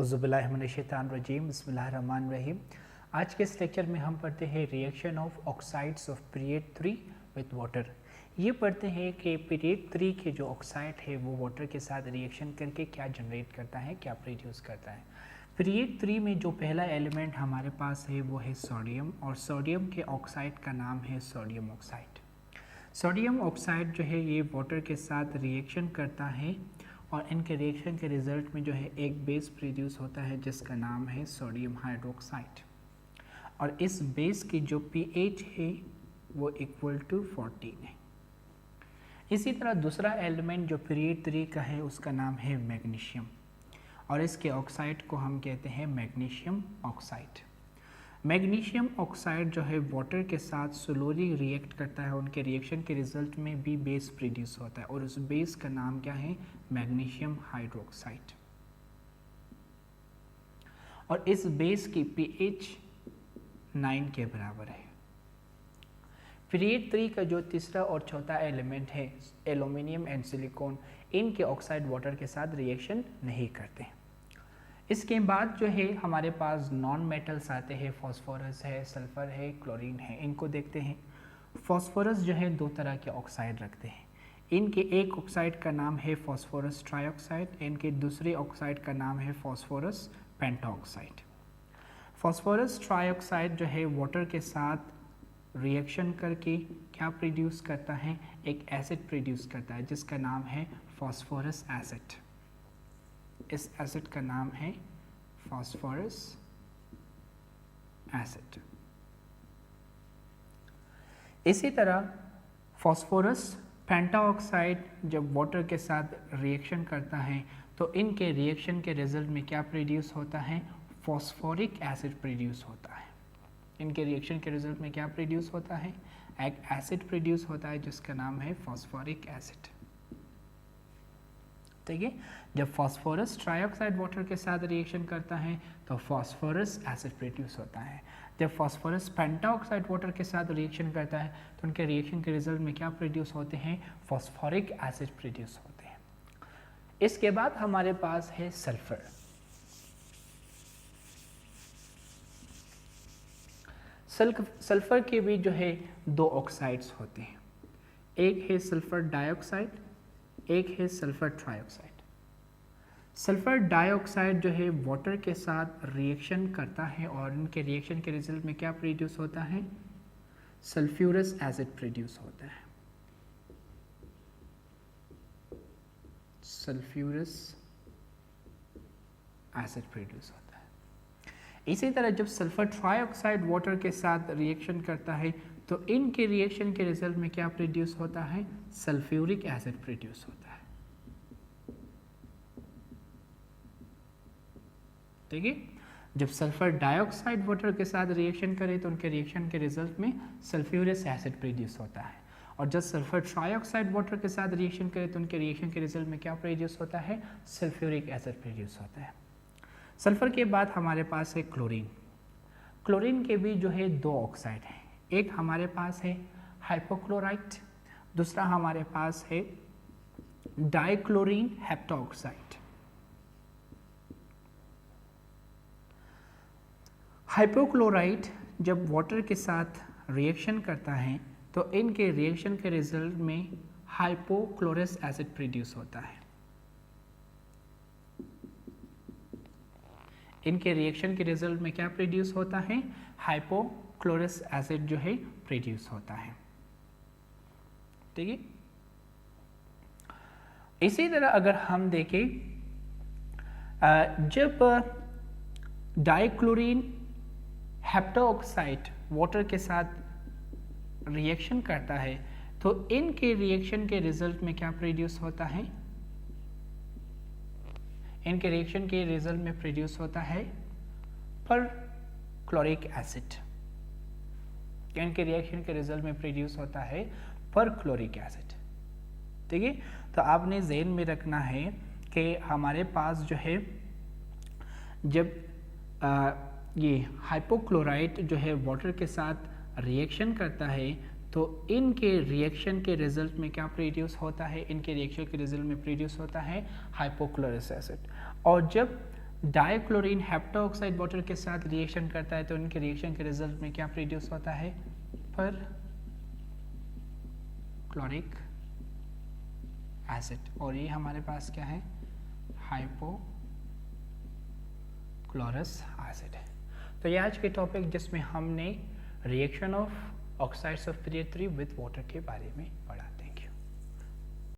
औज़ुबिल्लाहिमिनश्शैतानिर्रजीम बिस्मिल्लाहिर्रहमानिर्रहीम। आज के इस लेक्चर में हम पढ़ते हैं reaction of oxides of period 3 with water. ये पढ़ते हैं कि पीरियड 3 के जो ऑक्साइड है वो वाटर के साथ रिएक्शन करके क्या जनरेट करता है, क्या प्रोड्यूस करता है। पीरियड 3 में जो पहला एलिमेंट हमारे पास है वो है सोडियम, और सोडियम के ऑक्साइड का नाम है सोडियम ऑक्साइड। सोडियम ऑक्साइड जो है ये वाटर के साथ रिएक्शन करता है और इनके रिएक्शन के रिजल्ट में जो है एक बेस प्रोड्यूस होता है जिसका नाम है सोडियम हाइड्रोक्साइड, और इस बेस की जो pH है वो इक्वल टू 14 है। इसी तरह दूसरा एलिमेंट जो पीरियड 3 का है उसका नाम है मैग्नीशियम, और इसके ऑक्साइड को हम कहते हैं मैग्नीशियम ऑक्साइड। मैग्नीशियम ऑक्साइड जो है वाटर के साथ स्लोली रिएक्ट करता है, उनके रिएक्शन के रिजल्ट में भी बेस प्रोड्यूस होता है, और उस बेस का नाम क्या है, मैग्नीशियम हाइड्रोक्साइड। और इस बेस की pH 9 के बराबर है। पीरियड 3 का जो तीसरा और चौथा एलिमेंट है एल्यूमिनियम एंड सिलिकॉन, इनके ऑक्साइड वाटर के साथ रिएक्शन नहीं करते। इसके बाद जो है हमारे पास नॉन मेटल्स आते हैं, फॉस्फोरस है, सल्फर है, क्लोरीन है। इनको देखते हैं। फॉस्फोरस जो है दो तरह के ऑक्साइड रखते हैं। इनके एक ऑक्साइड का नाम है फॉस्फोरस ट्राइऑक्साइड, इनके दूसरे ऑक्साइड का नाम है फॉस्फोरस पेंटाऑक्साइड। फॉस्फोरस ट्राइऑक्साइड जो है वाटर के साथ रिएक्शन करके क्या प्रोड्यूस करता है, एक एसिड प्रोड्यूस करता है जिसका नाम है फॉस्फोरस एसिड। इस एसिड का नाम है फॉस्फोरस एसिड। इसी तरह फॉस्फोरस पेंटाऑक्साइड जब वाटर के साथ रिएक्शन करता है तो इनके रिएक्शन के रिजल्ट में क्या प्रोड्यूस होता है, फॉस्फोरिक एसिड प्रोड्यूस होता है। इनके रिएक्शन के रिजल्ट में क्या प्रोड्यूस होता है, एक एसिड प्रोड्यूस होता है जिसका नाम है फॉस्फोरिक एसिड। ठीक है, जब फॉस्फोरस ट्राइऑक्साइड वाटर के साथ रिएक्शन करता है तो फॉस्फोरस एसिड प्रोड्यूस होता है। जब फॉस्फोरस पेंटाऑक्साइड वाटर के साथ रिएक्शन करता है तो उनके रिएक्शन के रिजल्ट में क्या प्रोड्यूस होते हैं, फॉस्फोरिक एसिड प्रोड्यूस होते हैं। इसके बाद हमारे पास है सल्फर। सल्फर के भी जो है दो ऑक्साइड्स होते हैं, एक है सल्फर डाइऑक्साइड, एक है सल्फर ट्राइऑक्साइड। सल्फर डाइऑक्साइड जो है वाटर के साथ रिएक्शन करता है और इनके रिएक्शन के रिजल्ट में क्या प्रोड्यूस होता है, सल्फ्यूरस एसिड प्रोड्यूस होता है। सल्फ्यूरस एसिड प्रोड्यूस होता है। इसी तरह जब सल्फर ट्राइऑक्साइड वाटर के साथ रिएक्शन करता है तो इनके रिएक्शन के रिजल्ट में क्या प्रोड्यूस होता है, सल्फ्यूरिक एसिड प्रोड्यूस होता है। ठीक है, जब सल्फर डाइऑक्साइड वाटर के साथ रिएक्शन करे तो उनके रिएक्शन के रिजल्ट में सल्फ्यूरस एसिड प्रोड्यूस होता है, और जब सल्फर ट्राइऑक्साइड वाटर के साथ रिएक्शन करे तो उनके रिएक्शन के रिजल्ट में क्या प्रोड्यूस होता है, सल्फ्यूरिक एसिड प्रोड्यूस होता है। सल्फर के बाद हमारे पास है क्लोरीन। क्लोरीन के भी जो है दो ऑक्साइड हैं, एक हमारे पास है हाइपोक्लोराइट, दूसरा हमारे पास है डाइक्लोरीन हेप्टाऑक्साइड। हाइपोक्लोराइट जब वाटर के साथ रिएक्शन करता है तो इनके रिएक्शन के रिजल्ट में हाइपोक्लोरस एसिड प्रोड्यूस होता है। इनके रिएक्शन के रिजल्ट में क्या प्रोड्यूस होता है, हाइपोक्लोरस एसिड जो है प्रोड्यूस होता है। ठीक है, इसी तरह अगर हम देखें जब डाइक्लोरीन हेप्टाऑक्साइड वाटर के साथ रिएक्शन करता है तो इनके रिएक्शन के रिजल्ट में क्या प्रोड्यूस होता है, इनके रिएक्शन के रिजल्ट में प्रोड्यूस होता है परक्लोरिक एसिड। इनके रिएक्शन के रिजल्ट में प्रोड्यूस होता है परक्लोरिक एसिड। ठीक है, तो आपने ज़हन में रखना है कि हमारे पास जो है जब ये हाइपोक्लोराइट जो है वाटर के साथ रिएक्शन करता है तो इनके रिएक्शन के रिजल्ट में क्या प्रोड्यूस होता है, इनके रिएक्शन के रिजल्ट में प्रोड्यूस होता है हाइपोक्लोरस एसिड। और जब डाइक्लोरीन हेप्टाऑक्साइड वाटर के साथ रिएक्शन करता है तो उनके रिएक्शन के रिजल्ट में क्या प्रोड्यूस होता है, पर क्लोरिक एसिड, और ये हमारे पास क्या है, हाइपोक्लोरस एसिड है। तो ये आज के टॉपिक जिसमें हमने reaction of oxides of period 3 with water के बारे में